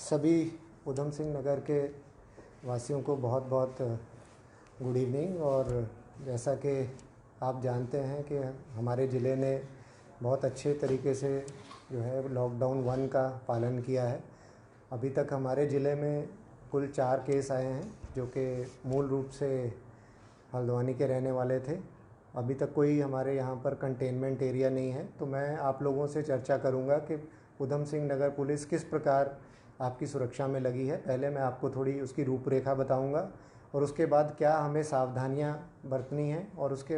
सभी उधम सिंह नगर के वासियों को बहुत बहुत गुड इवनिंग। और जैसा कि आप जानते हैं कि हमारे ज़िले ने बहुत अच्छे तरीके से जो है लॉकडाउन 1 का पालन किया है। अभी तक हमारे ज़िले में कुल 4 केस आए हैं जो कि मूल रूप से हल्द्वानी के रहने वाले थे। अभी तक कोई हमारे यहाँ पर कंटेनमेंट एरिया नहीं है। तो मैं आप लोगों से चर्चा करूँगा कि उधम सिंह नगर पुलिस किस प्रकार आपकी सुरक्षा में लगी है। पहले मैं आपको थोड़ी उसकी रूपरेखा बताऊंगा और उसके बाद क्या हमें सावधानियां बरतनी हैं और उसके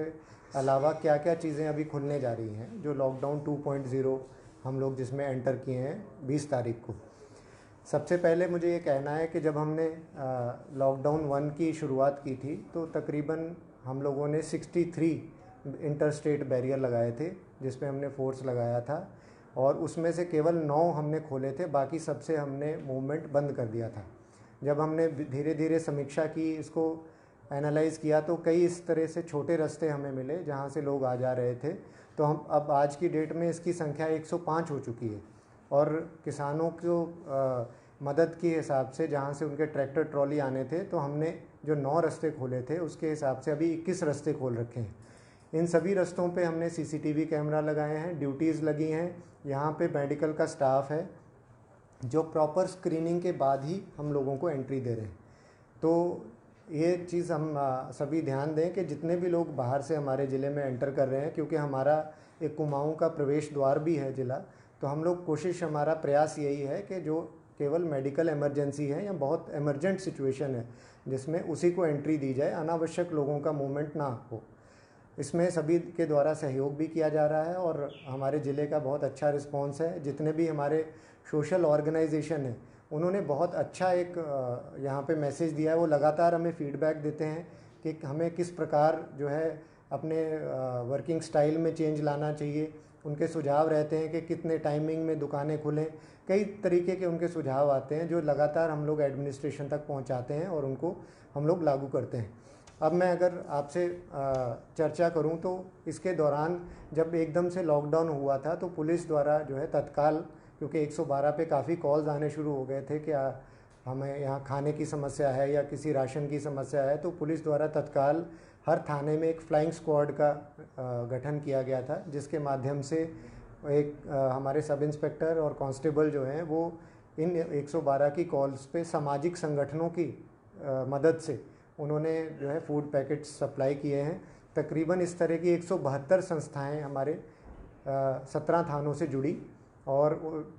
अलावा क्या क्या चीज़ें अभी खुलने जा रही हैं जो लॉकडाउन 2.0 हम लोग जिसमें एंटर किए हैं 20 तारीख को। सबसे पहले मुझे ये कहना है कि जब हमने लॉकडाउन 1 की शुरुआत की थी तो तकरीबन हम लोगों ने 63 इंटरस्टेट बैरियर लगाए थे जिसमें हमने फोर्स लगाया था और उसमें से केवल 9 हमने खोले थे, बाकी सबसे हमने मूवमेंट बंद कर दिया था। जब हमने धीरे धीरे समीक्षा की, इसको एनालाइज़ किया तो कई इस तरह से छोटे रास्ते हमें मिले जहाँ से लोग आ जा रहे थे। तो हम अब आज की डेट में इसकी संख्या 105 हो चुकी है और किसानों को मदद के हिसाब से जहाँ से उनके ट्रैक्टर ट्रॉली आने थे तो हमने जो 9 रास्ते खोले थे उसके हिसाब से अभी 21 रास्ते खोल रखे हैं। इन सभी रास्तों पे हमने सीसीटीवी कैमरा लगाए हैं, ड्यूटीज़ लगी हैं। यहाँ पे मेडिकल का स्टाफ है जो प्रॉपर स्क्रीनिंग के बाद ही हम लोगों को एंट्री दे रहे हैं। तो ये चीज़ हम सभी ध्यान दें कि जितने भी लोग बाहर से हमारे ज़िले में एंटर कर रहे हैं, क्योंकि हमारा एक कुमाऊँ का प्रवेश द्वार भी है ज़िला, तो हम लोग कोशिश, हमारा प्रयास यही है कि जो केवल मेडिकल इमरजेंसी है या बहुत इमरजेंट सिचुएशन है जिसमें उसी को एंट्री दी जाए, अनावश्यक लोगों का मूवमेंट ना हो। इसमें सभी के द्वारा सहयोग भी किया जा रहा है और हमारे ज़िले का बहुत अच्छा रिस्पांस है। जितने भी हमारे सोशल ऑर्गेनाइजेशन हैं उन्होंने बहुत अच्छा एक यहाँ पे मैसेज दिया है। वो लगातार हमें फीडबैक देते हैं कि हमें किस प्रकार जो है अपने वर्किंग स्टाइल में चेंज लाना चाहिए। उनके सुझाव रहते हैं कि कितने टाइमिंग में दुकानें खुलें। कई तरीके के उनके सुझाव आते हैं जो लगातार हम लोग एडमिनिस्ट्रेशन तक पहुँचाते हैं और उनको हम लोग लागू करते हैं। अब मैं अगर आपसे चर्चा करूं तो इसके दौरान जब एकदम से लॉकडाउन हुआ था तो पुलिस द्वारा जो है तत्काल, क्योंकि 112 पे काफ़ी कॉल्स आने शुरू हो गए थे कि हमें यहाँ खाने की समस्या है या किसी राशन की समस्या है, तो पुलिस द्वारा तत्काल हर थाने में एक फ्लाइंग स्क्वाड का गठन किया गया था जिसके माध्यम से एक हमारे सब इंस्पेक्टर और कांस्टेबल जो हैं वो इन 112 की कॉल्स पे सामाजिक संगठनों की मदद से उन्होंने जो है फूड पैकेट्स सप्लाई किए हैं। तकरीबन इस तरह की 172 संस्थाएं हमारे 17 थानों से जुड़ी और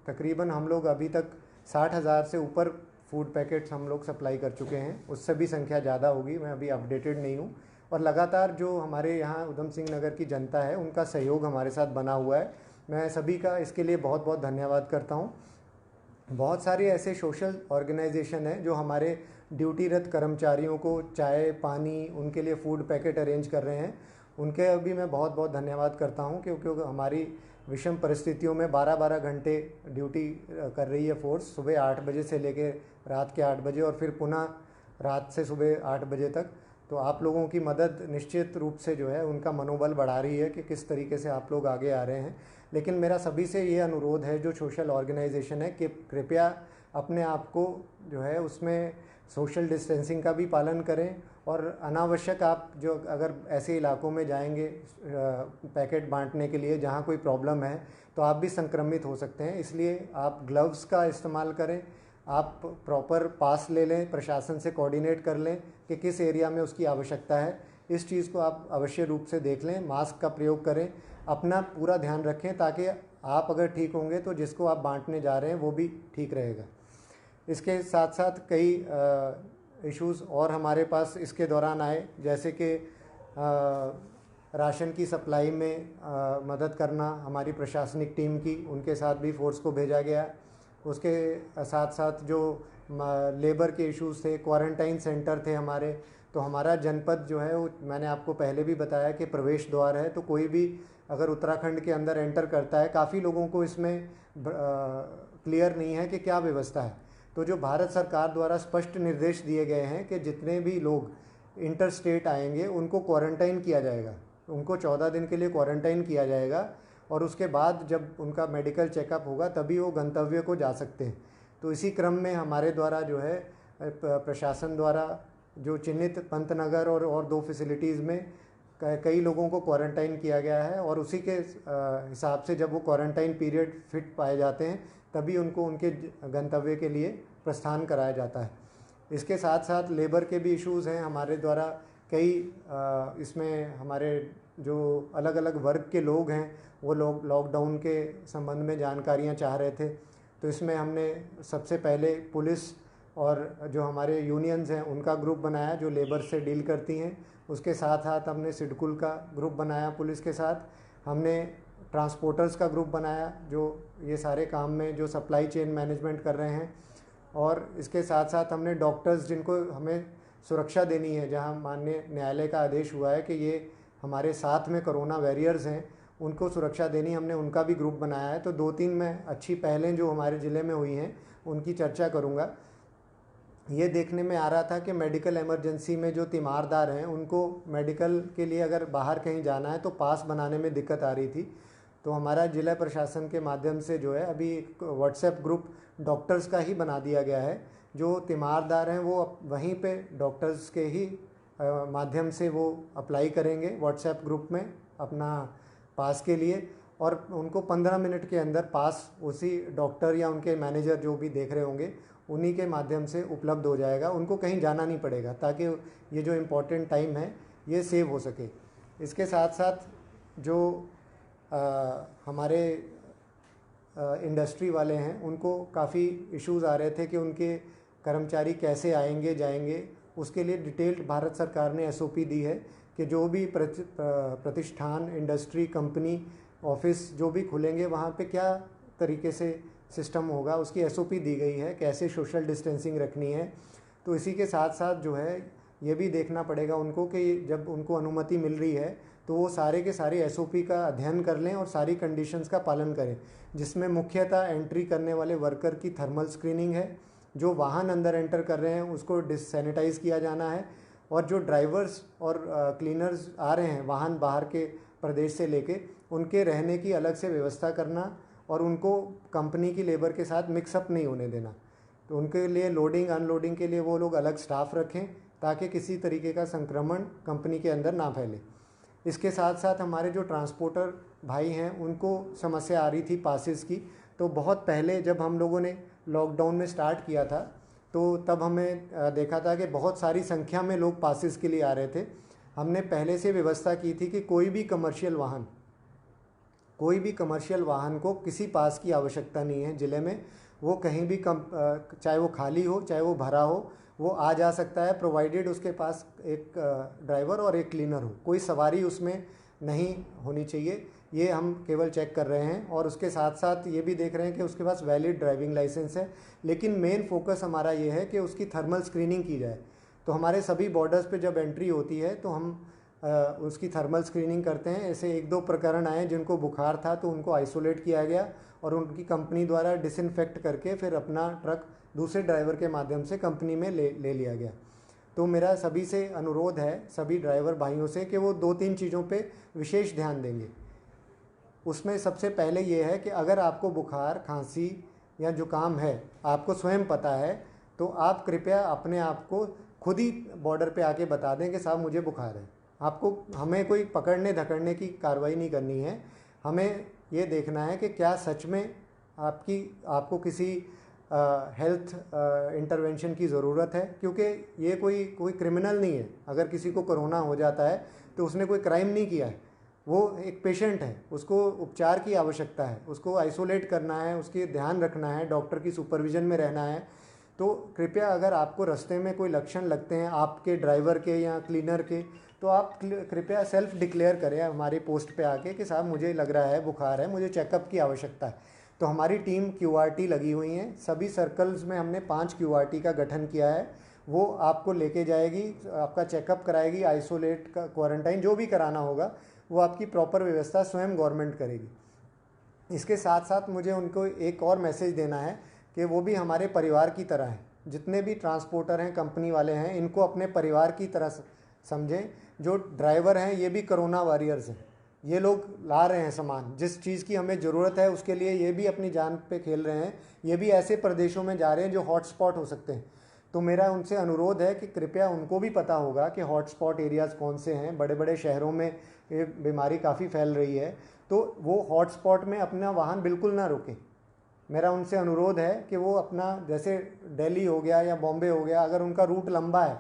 तकरीबन हम लोग अभी तक 60,000 से ऊपर फूड पैकेट्स हम लोग सप्लाई कर चुके हैं। उससे भी संख्या ज़्यादा होगी, मैं अभी अपडेटेड नहीं हूँ। और लगातार जो हमारे यहाँ उधम सिंह नगर की जनता है उनका सहयोग हमारे साथ बना हुआ है। मैं सभी का इसके लिए बहुत बहुत धन्यवाद करता हूँ। बहुत सारे ऐसे सोशल ऑर्गेनाइजेशन हैं जो हमारे ड्यूटीरत कर्मचारियों को चाय पानी, उनके लिए फूड पैकेट अरेंज कर रहे हैं। उनके भी मैं बहुत बहुत धन्यवाद करता हूं क्योंकि हमारी विषम परिस्थितियों में 12-12 घंटे ड्यूटी कर रही है फोर्स, सुबह 8 बजे से लेकर रात के 8 बजे और फिर पुनः रात से सुबह 8 बजे तक। तो आप लोगों की मदद निश्चित रूप से जो है उनका मनोबल बढ़ा रही है कि किस तरीके से आप लोग आगे आ रहे हैं। लेकिन मेरा सभी से ये अनुरोध है जो सोशल ऑर्गेनाइजेशन है कि कृपया अपने आप को जो है उसमें सोशल डिस्टेंसिंग का भी पालन करें और अनावश्यक आप जो अगर ऐसे इलाकों में जाएंगे पैकेट बांटने के लिए जहाँ कोई प्रॉब्लम है तो आप भी संक्रमित हो सकते हैं। इसलिए आप ग्लव्स का इस्तेमाल करें, आप प्रॉपर पास ले लें, प्रशासन से कोऑर्डिनेट कर लें कि किस एरिया में उसकी आवश्यकता है। इस चीज़ को आप अवश्य रूप से देख लें, मास्क का प्रयोग करें, अपना पूरा ध्यान रखें ताकि आप अगर ठीक होंगे तो जिसको आप बांटने जा रहे हैं वो भी ठीक रहेगा। इसके साथ साथ कई इश्यूज़ और हमारे पास इसके दौरान आए, जैसे कि राशन की सप्लाई में मदद करना हमारी प्रशासनिक टीम की, उनके साथ भी फोर्स को भेजा गया। उसके साथ साथ जो लेबर के इश्यूज़ थे, क्वारंटाइन सेंटर थे हमारे, तो हमारा जनपद जो है वो मैंने आपको पहले भी बताया कि प्रवेश द्वार है। तो कोई भी अगर उत्तराखंड के अंदर एंटर करता है, काफ़ी लोगों को इसमें क्लियर नहीं है कि क्या व्यवस्था है। तो जो भारत सरकार द्वारा स्पष्ट निर्देश दिए गए हैं कि जितने भी लोग इंटर स्टेट आएंगे उनको क्वारंटाइन किया जाएगा, उनको 14 दिन के लिए क्वारंटाइन किया जाएगा और उसके बाद जब उनका मेडिकल चेकअप होगा तभी वो गंतव्य को जा सकते हैं। तो इसी क्रम में हमारे द्वारा जो है प्रशासन द्वारा जो चिन्हित पंतनगर और 2 फैसिलिटीज़ में कई लोगों को क्वारंटाइन किया गया है, और उसी के हिसाब से जब वो क्वारंटाइन पीरियड फिट पाए जाते हैं तभी उनको उनके गंतव्य के लिए प्रस्थान कराया जाता है। इसके साथ साथ लेबर के भी इश्यूज़ हैं हमारे द्वारा। कई इसमें हमारे जो अलग अलग वर्ग के लोग हैं वो लोग लॉकडाउन के संबंध में जानकारियां चाह रहे थे, तो इसमें हमने सबसे पहले पुलिस और जो हमारे यूनियंस हैं उनका ग्रुप बनाया जो लेबर से डील करती हैं। उसके साथ साथ हमने सिडकुल का ग्रुप बनाया पुलिस के साथ। हमने ट्रांसपोर्टर्स का ग्रुप बनाया जो ये सारे काम में जो सप्लाई चेन मैनेजमेंट कर रहे हैं। और इसके साथ साथ हमने डॉक्टर्स जिनको हमें सुरक्षा देनी है, जहां माननीय न्यायालय का आदेश हुआ है कि ये हमारे साथ में कोरोना वॉरियर्स हैं, उनको सुरक्षा देनी, हमने उनका भी ग्रुप बनाया है। तो 2-3 मैं अच्छी पहलें जो हमारे ज़िले में हुई हैं उनकी चर्चा करूँगा। ये देखने में आ रहा था कि मेडिकल इमरजेंसी में जो तीमारदार हैं उनको मेडिकल के लिए अगर बाहर कहीं जाना है तो पास बनाने में दिक्कत आ रही थी। तो हमारा जिला प्रशासन के माध्यम से जो है अभी एक व्हाट्सएप ग्रुप डॉक्टर्स का ही बना दिया गया है। जो तीमारदार हैं वो वहीं पे डॉक्टर्स के ही माध्यम से वो अप्लाई करेंगे व्हाट्सएप ग्रुप में अपना पास के लिए, और उनको 15 मिनट के अंदर पास उसी डॉक्टर या उनके मैनेजर जो भी देख रहे होंगे उन्हीं के माध्यम से उपलब्ध हो जाएगा। उनको कहीं जाना नहीं पड़ेगा ताकि ये जो इम्पोर्टेंट टाइम है ये सेव हो सके। इसके साथ साथ जो हमारे इंडस्ट्री वाले हैं उनको काफ़ी इश्यूज़ आ रहे थे कि उनके कर्मचारी कैसे आएंगे जाएंगे। उसके लिए डिटेल्ड भारत सरकार ने SOP दी है कि जो भी प्रतिष्ठान, इंडस्ट्री, कंपनी, ऑफिस जो भी खुलेंगे वहाँ पे क्या तरीके से सिस्टम होगा, उसकी SOP दी गई है, कैसे सोशल डिस्टेंसिंग रखनी है। तो इसी के साथ साथ जो है ये भी देखना पड़ेगा उनको कि जब उनको अनुमति मिल रही है तो वो सारे के सारे SOP का अध्ययन कर लें और सारी कंडीशंस का पालन करें, जिसमें मुख्यतः एंट्री करने वाले वर्कर की थर्मल स्क्रीनिंग है, जो वाहन अंदर एंटर कर रहे हैं उसको डिससैनिटाइज़ किया जाना है, और जो ड्राइवर्स और क्लीनर्स आ रहे हैं वाहन बाहर के प्रदेश से लेके उनके रहने की अलग से व्यवस्था करना, और उनको कंपनी की लेबर के साथ मिक्सअप नहीं होने देना। तो उनके लिए लोडिंग अनलोडिंग के लिए वो लोग अलग स्टाफ रखें ताकि किसी तरीके का संक्रमण कंपनी के अंदर ना फैले। इसके साथ साथ हमारे जो ट्रांसपोर्टर भाई हैं उनको समस्या आ रही थी पासिस की। तो बहुत पहले जब हम लोगों ने लॉकडाउन में स्टार्ट किया था तो तब हमें देखा था कि बहुत सारी संख्या में लोग पासिस के लिए आ रहे थे। हमने पहले से व्यवस्था की थी कि कोई भी कमर्शियल वाहन को किसी पास की आवश्यकता नहीं है ज़िले में। वो कहीं भी चाहे वो खाली हो चाहे वो भरा हो वो आ जा सकता है, प्रोवाइडेड उसके पास एक ड्राइवर और एक क्लीनर हो। कोई सवारी उसमें नहीं होनी चाहिए, ये हम केवल चेक कर रहे हैं। और उसके साथ साथ ये भी देख रहे हैं कि उसके पास वैलिड ड्राइविंग लाइसेंस है। लेकिन मेन फोकस हमारा ये है कि उसकी थर्मल स्क्रीनिंग की जाए। तो हमारे सभी बॉर्डर्स पे जब एंट्री होती है तो हम उसकी थर्मल स्क्रीनिंग करते हैं। ऐसे 1-2 प्रकरण आए जिनको बुखार था तो उनको आइसोलेट किया गया और उनकी कंपनी द्वारा डिसइंफेक्ट करके फिर अपना ट्रक दूसरे ड्राइवर के माध्यम से कंपनी में ले लिया गया। तो मेरा सभी से अनुरोध है, सभी ड्राइवर भाइयों से, कि वो 2-3 चीज़ों पे विशेष ध्यान देंगे। उसमें सबसे पहले ये है कि अगर आपको बुखार, खांसी या जुकाम है, आपको स्वयं पता है, तो आप कृपया अपने आप को खुद ही बॉर्डर पे आके बता दें कि साहब मुझे बुखार है। हमें कोई पकड़ने धकड़ने की कार्रवाई नहीं करनी है। हमें ये देखना है कि क्या सच में आपको किसी हेल्थ इंटरवेंशन की ज़रूरत है, क्योंकि ये कोई क्रिमिनल नहीं है। अगर किसी को कोरोना हो जाता है तो उसने कोई क्राइम नहीं किया है, वो एक पेशेंट है, उसको उपचार की आवश्यकता है, उसको आइसोलेट करना है, उसकी ध्यान रखना है, डॉक्टर की सुपरविजन में रहना है। तो कृपया अगर आपको रास्ते में कोई लक्षण लगते हैं आपके ड्राइवर के या क्लीनर के, तो आप कृपया सेल्फ डिक्लेयर करें हमारी पोस्ट पे आके कि साहब मुझे लग रहा है बुखार है, मुझे चेकअप की आवश्यकता है। तो हमारी टीम QRT लगी हुई है, सभी सर्कल्स में हमने 5 QRT का गठन किया है। वो आपको लेके जाएगी, आपका चेकअप कराएगी, आइसोलेट का क्वारंटाइन जो भी कराना होगा वो आपकी प्रॉपर व्यवस्था स्वयं गवर्नमेंट करेगी। इसके साथ साथ मुझे उनको एक और मैसेज देना है कि वो भी हमारे परिवार की तरह हैं। जितने भी ट्रांसपोर्टर हैं, कंपनी वाले हैं, इनको अपने परिवार की तरह समझें। जो ड्राइवर हैं ये भी कोरोना वॉरियर्स हैं। ये लोग ला रहे हैं सामान, जिस चीज़ की हमें ज़रूरत है उसके लिए ये भी अपनी जान पे खेल रहे हैं। ये भी ऐसे प्रदेशों में जा रहे हैं जो हॉटस्पॉट हो सकते हैं। तो मेरा उनसे अनुरोध है कि कृपया, उनको भी पता होगा कि हॉटस्पॉट एरियाज़ कौन से हैं, बड़े बड़े शहरों में ये बीमारी काफ़ी फैल रही है, तो वो हॉटस्पॉट में अपना वाहन बिल्कुल ना रोकें। मेरा उनसे अनुरोध है कि वो अपना, जैसे दिल्ली हो गया या बॉम्बे हो गया, अगर उनका रूट लंबा है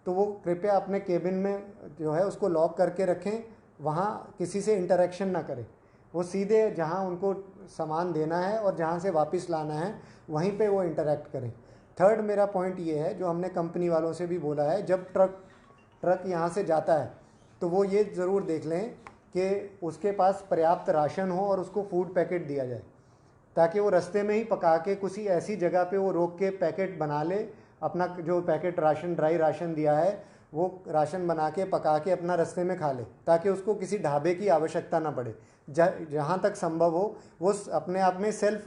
तो वो कृपया अपने केबिन में जो है उसको लॉक करके रखें, वहाँ किसी से इंटरेक्शन ना करें। वो सीधे जहाँ उनको सामान देना है और जहाँ से वापस लाना है वहीं पे वो इंटरेक्ट करें। थर्ड मेरा पॉइंट ये है, जो हमने कंपनी वालों से भी बोला है, जब ट्रक यहाँ से जाता है तो वो ये ज़रूर देख लें कि उसके पास पर्याप्त राशन हो और उसको फूड पैकेट दिया जाए, ताकि वो रास्ते में ही पका के किसी ऐसी जगह पे वो रोक के पैकेट बना ले, अपना जो पैकेट राशन, ड्राई राशन दिया है, वो राशन बना के पका के अपना रास्ते में खा ले, ताकि उसको किसी ढाबे की आवश्यकता ना पड़े। जहाँ तक संभव हो वो अपने आप में सेल्फ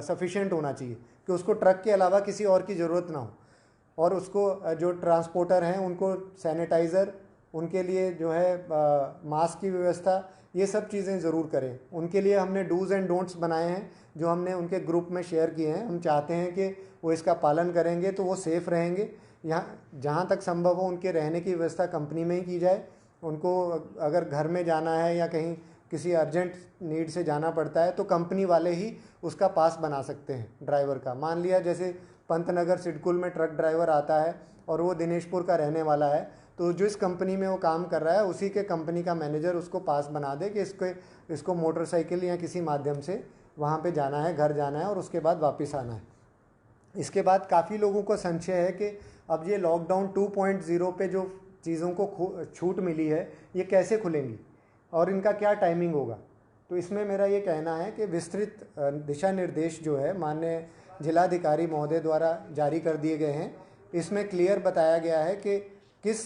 सफिशिएंट होना चाहिए, कि उसको ट्रक के अलावा किसी और की ज़रूरत ना हो। और उसको जो ट्रांसपोर्टर हैं उनको सैनिटाइज़र, उनके लिए जो है मास्क की व्यवस्था, ये सब चीज़ें ज़रूर करें। उनके लिए हमने डूज़ एंड डोंट्स बनाए हैं, जो हमने उनके ग्रुप में शेयर किए हैं। हम चाहते हैं कि वो इसका पालन करेंगे तो वो सेफ़ रहेंगे। यहाँ जहाँ तक संभव हो उनके रहने की व्यवस्था कंपनी में ही की जाए। उनको अगर घर में जाना है या कहीं किसी अर्जेंट नीड से जाना पड़ता है तो कंपनी वाले ही उसका पास बना सकते हैं ड्राइवर का। मान लिया जैसे पंतनगर सिडकुल में ट्रक ड्राइवर आता है और वो दिनेशपुर का रहने वाला है, तो जिस कंपनी में वो काम कर रहा है उसी के कंपनी का मैनेजर उसको पास बना दे कि इसको मोटरसाइकिल या किसी माध्यम से वहाँ पे जाना है, घर जाना है और उसके बाद वापस आना है। इसके बाद काफ़ी लोगों को संशय है कि अब ये लॉकडाउन 2.0 पे जो चीज़ों को छूट मिली है, ये कैसे खुलेंगी और इनका क्या टाइमिंग होगा। तो इसमें मेरा ये कहना है कि विस्तृत दिशा निर्देश जो है माननीय जिलाधिकारी महोदय द्वारा जारी कर दिए गए हैं। इसमें क्लियर बताया गया है कि किस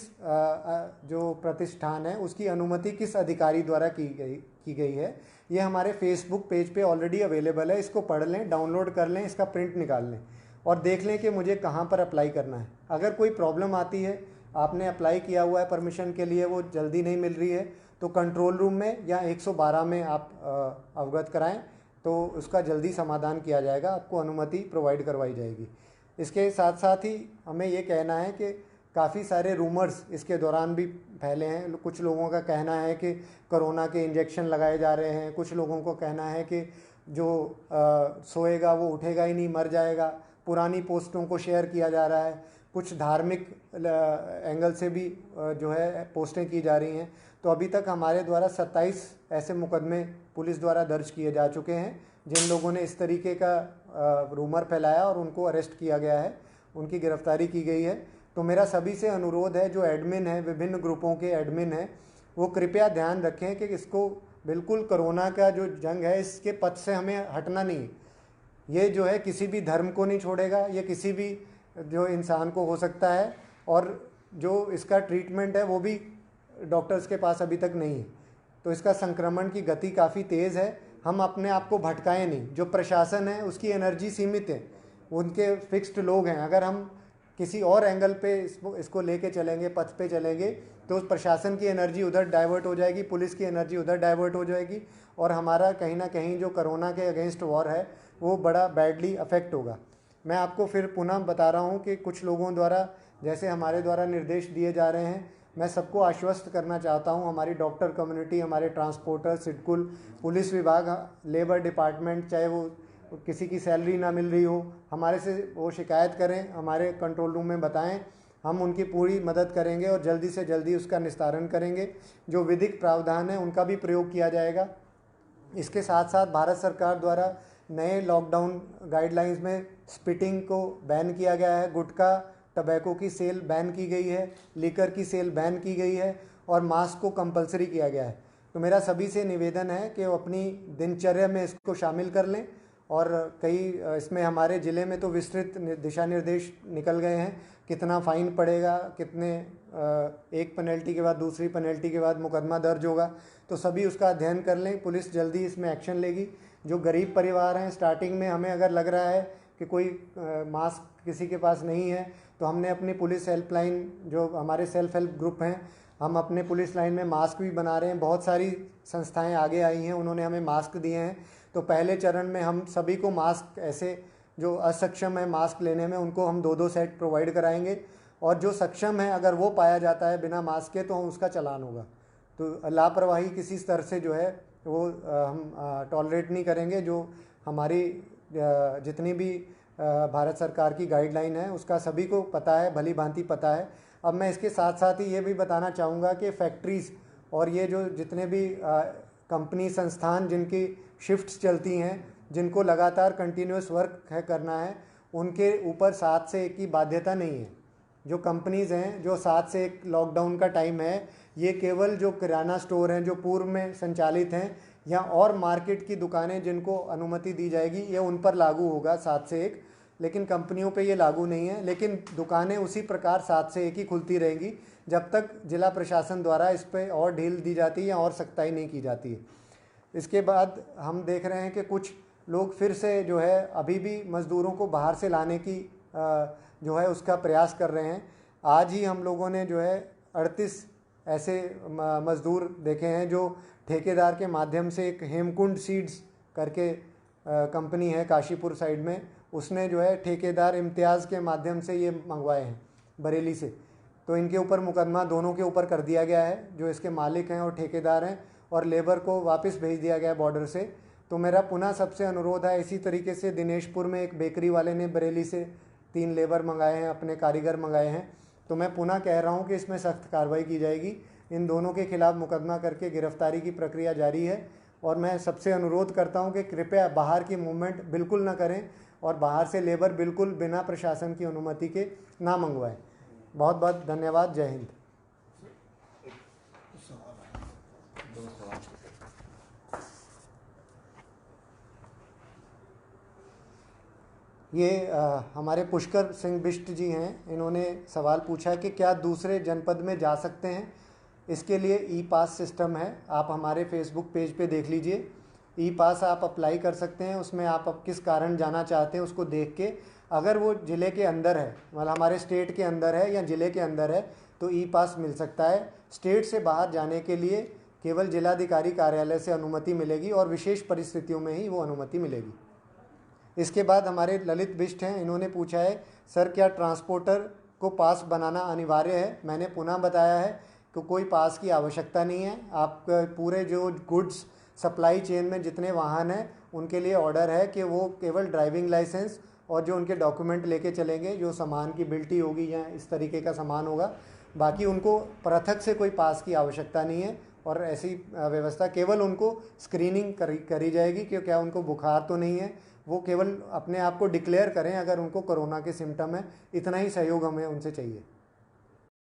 जो प्रतिष्ठान है उसकी अनुमति किस अधिकारी द्वारा की गई है। ये हमारे फेसबुक पेज पे ऑलरेडी अवेलेबल है, इसको पढ़ लें, डाउनलोड कर लें, इसका प्रिंट निकाल लें और देख लें कि मुझे कहाँ पर अप्लाई करना है। अगर कोई प्रॉब्लम आती है, आपने अप्लाई किया हुआ है परमिशन के लिए, वो जल्दी नहीं मिल रही है, तो कंट्रोल रूम में या 112 में आप अवगत कराएं, तो उसका जल्दी समाधान किया जाएगा, आपको अनुमति प्रोवाइड करवाई जाएगी। इसके साथ साथ ही हमें ये कहना है कि काफ़ी सारे रूमर्स इसके दौरान भी फैले हैं। कुछ लोगों का कहना है कि कोरोना के इंजेक्शन लगाए जा रहे हैं, कुछ लोगों को कहना है कि जो सोएगा वो उठेगा ही नहीं, मर जाएगा। पुरानी पोस्टों को शेयर किया जा रहा है, कुछ धार्मिक एंगल से भी जो है पोस्टें की जा रही हैं। तो अभी तक हमारे द्वारा 27 ऐसे मुकदमे पुलिस द्वारा दर्ज किए जा चुके हैं जिन लोगों ने इस तरीके का रूमर फैलाया और उनको अरेस्ट किया गया है, उनकी गिरफ्तारी की गई है। तो मेरा सभी से अनुरोध है, जो एडमिन है, विभिन्न ग्रुपों के एडमिन हैं, वो कृपया ध्यान रखें कि इसको बिल्कुल कोरोना का जो जंग है इसके पथ से हमें हटना नहीं। ये जो है किसी भी धर्म को नहीं छोड़ेगा, ये किसी भी जो इंसान को हो सकता है, और जो इसका ट्रीटमेंट है वो भी डॉक्टर्स के पास अभी तक नहीं है। तो इसका संक्रमण की गति काफ़ी तेज़ है। हम अपने आप को भटकाएं नहीं। जो प्रशासन है उसकी एनर्जी सीमित है, उनके फिक्स्ड लोग हैं। अगर हम किसी और एंगल पे इसको लेके चलेंगे, पथ पे चलेंगे, तो उस प्रशासन की एनर्जी उधर डाइवर्ट हो जाएगी, पुलिस की एनर्जी उधर डाइवर्ट हो जाएगी, और हमारा कहीं ना कहीं जो कोरोना के अगेंस्ट वॉर है वो बड़ा बैडली अफेक्ट होगा। मैं आपको फिर पुनः बता रहा हूँ कि कुछ लोगों द्वारा, जैसे हमारे द्वारा निर्देश दिए जा रहे हैं, मैं सबको आश्वस्त करना चाहता हूँ, हमारी डॉक्टर कम्युनिटी, हमारे ट्रांसपोर्टर, सिडकुल, पुलिस विभाग, लेबर डिपार्टमेंट, चाहे वो किसी की सैलरी ना मिल रही हो, हमारे से वो शिकायत करें, हमारे कंट्रोल रूम में बताएं, हम उनकी पूरी मदद करेंगे और जल्दी से जल्दी उसका निस्तारण करेंगे। जो विधिक प्रावधान है उनका भी प्रयोग किया जाएगा। इसके साथ साथ भारत सरकार द्वारा नए लॉकडाउन गाइडलाइंस में स्पिटिंग को बैन किया गया है, गुटखा, टबैको की सेल बैन की गई है, लिकर की सेल बैन की गई है, और मास्क को कंपलसरी किया गया है। तो मेरा सभी से निवेदन है कि वो अपनी दिनचर्या में इसको शामिल कर लें। और कई इसमें हमारे ज़िले में तो विस्तृत दिशा निर्देश निकल गए हैं, कितना फ़ाइन पड़ेगा, कितने एक पेनल्टी के बाद दूसरी पेनल्टी के बाद मुकदमा दर्ज होगा। तो सभी उसका अध्ययन कर लें, पुलिस जल्दी इसमें एक्शन लेगी। जो गरीब परिवार हैं, स्टार्टिंग में हमें अगर लग रहा है कि कोई मास्क किसी के पास नहीं है, तो हमने अपनी पुलिस हेल्पलाइन, जो हमारे सेल्फ हेल्प ग्रुप हैं, हम अपने पुलिस लाइन में मास्क भी बना रहे हैं। बहुत सारी संस्थाएं आगे आई हैं, उन्होंने हमें मास्क दिए हैं। तो पहले चरण में हम सभी को मास्क, ऐसे जो असक्षम है मास्क लेने में, उनको हम 2-2 सेट प्रोवाइड कराएंगे। और जो सक्षम है अगर वो पाया जाता है बिना मास्क के, तो हम उसका चालान होगा। तो लापरवाही किसी स्तर से जो है वो हम टॉलरेट नहीं करेंगे। जो हमारी जितनी भी भारत सरकार की गाइडलाइन है उसका सभी को पता है, भली भांति पता है। अब मैं इसके साथ साथ ही ये भी बताना चाहूँगा कि फैक्ट्रीज़ और ये जो जितने भी कंपनी संस्थान जिनकी शिफ्ट्स चलती हैं, जिनको लगातार कंटिन्यूस वर्क करना है, उनके ऊपर 7 से 1 की बाध्यता नहीं है। जो कंपनीज़ हैं, जो 7 से 1 लॉकडाउन का टाइम है, ये केवल जो किराना स्टोर हैं जो पूर्व में संचालित हैं, या और मार्केट की दुकानें जिनको अनुमति दी जाएगी, ये उन पर लागू होगा 7 से 1। लेकिन कंपनियों पे ये लागू नहीं है। लेकिन दुकानें उसी प्रकार 7 से 1 ही खुलती रहेंगी जब तक जिला प्रशासन द्वारा इस पर और ढील दी जाती है या और सख्ताई नहीं की जाती है। इसके बाद हम देख रहे हैं कि कुछ लोग फिर से जो है अभी भी मज़दूरों को बाहर से लाने की जो है उसका प्रयास कर रहे हैं। आज ही हम लोगों ने जो है 38 ऐसे मज़दूर देखे हैं जो ठेकेदार के माध्यम से, एक हेमकुंड सीड्स करके कंपनी है काशीपुर साइड में, उसने जो है ठेकेदार इम्तियाज़ के माध्यम से ये मंगवाए हैं बरेली से। तो इनके ऊपर मुकदमा दोनों के ऊपर कर दिया गया है, जो इसके मालिक हैं और ठेकेदार हैं, और लेबर को वापस भेज दिया गया है बॉर्डर से। तो मेरा पुनः सबसे अनुरोध है, इसी तरीके से दिनेशपुर में एक बेकरी वाले ने बरेली से 3 लेबर मंगाए हैं, अपने कारीगर मंगाए हैं। तो मैं पुनः कह रहा हूँ कि इसमें सख्त कार्रवाई की जाएगी। इन दोनों के खिलाफ मुकदमा करके गिरफ्तारी की प्रक्रिया जारी है। और मैं सबसे अनुरोध करता हूँ कि कृपया बाहर की मूवमेंट बिल्कुल ना करें और बाहर से लेबर बिल्कुल बिना प्रशासन की अनुमति के ना मंगवाएं। बहुत बहुत धन्यवाद। जय हिंद। ये हमारे पुष्कर सिंह बिष्ट जी हैं, इन्होंने सवाल पूछा है कि क्या दूसरे जनपद में जा सकते हैं। इसके लिए ई पास सिस्टम है, आप हमारे फेसबुक पेज पे देख लीजिए। ई पास आप अप्लाई कर सकते हैं, उसमें आप किस कारण जाना चाहते हैं उसको देख के, अगर वो ज़िले के अंदर है, मतलब हमारे स्टेट के अंदर है या ज़िले के अंदर है, तो ई पास मिल सकता है। स्टेट से बाहर जाने के लिए केवल जिलाधिकारी कार्यालय से अनुमति मिलेगी और विशेष परिस्थितियों में ही वो अनुमति मिलेगी। इसके बाद हमारे ललित बिष्ट हैं, इन्होंने पूछा है सर क्या ट्रांसपोर्टर को पास बनाना अनिवार्य है। मैंने पुनः बताया है कि कोई पास की आवश्यकता नहीं है। आप पूरे जो गुड्स सप्लाई चेन में जितने वाहन हैं उनके लिए ऑर्डर है कि वो केवल ड्राइविंग लाइसेंस और जो उनके डॉक्यूमेंट लेके चलेंगे, जो सामान की बिल्टी होगी या इस तरीके का सामान होगा, बाकी उनको पृथक से कोई पास की आवश्यकता नहीं है। और ऐसी व्यवस्था केवल उनको स्क्रीनिंग करी जाएगी कि क्या उनको बुखार तो नहीं है, वो केवल अपने आप को डिक्लेयर करें अगर उनको कोरोना के सिम्टम है। इतना ही सहयोग हमें उनसे चाहिए।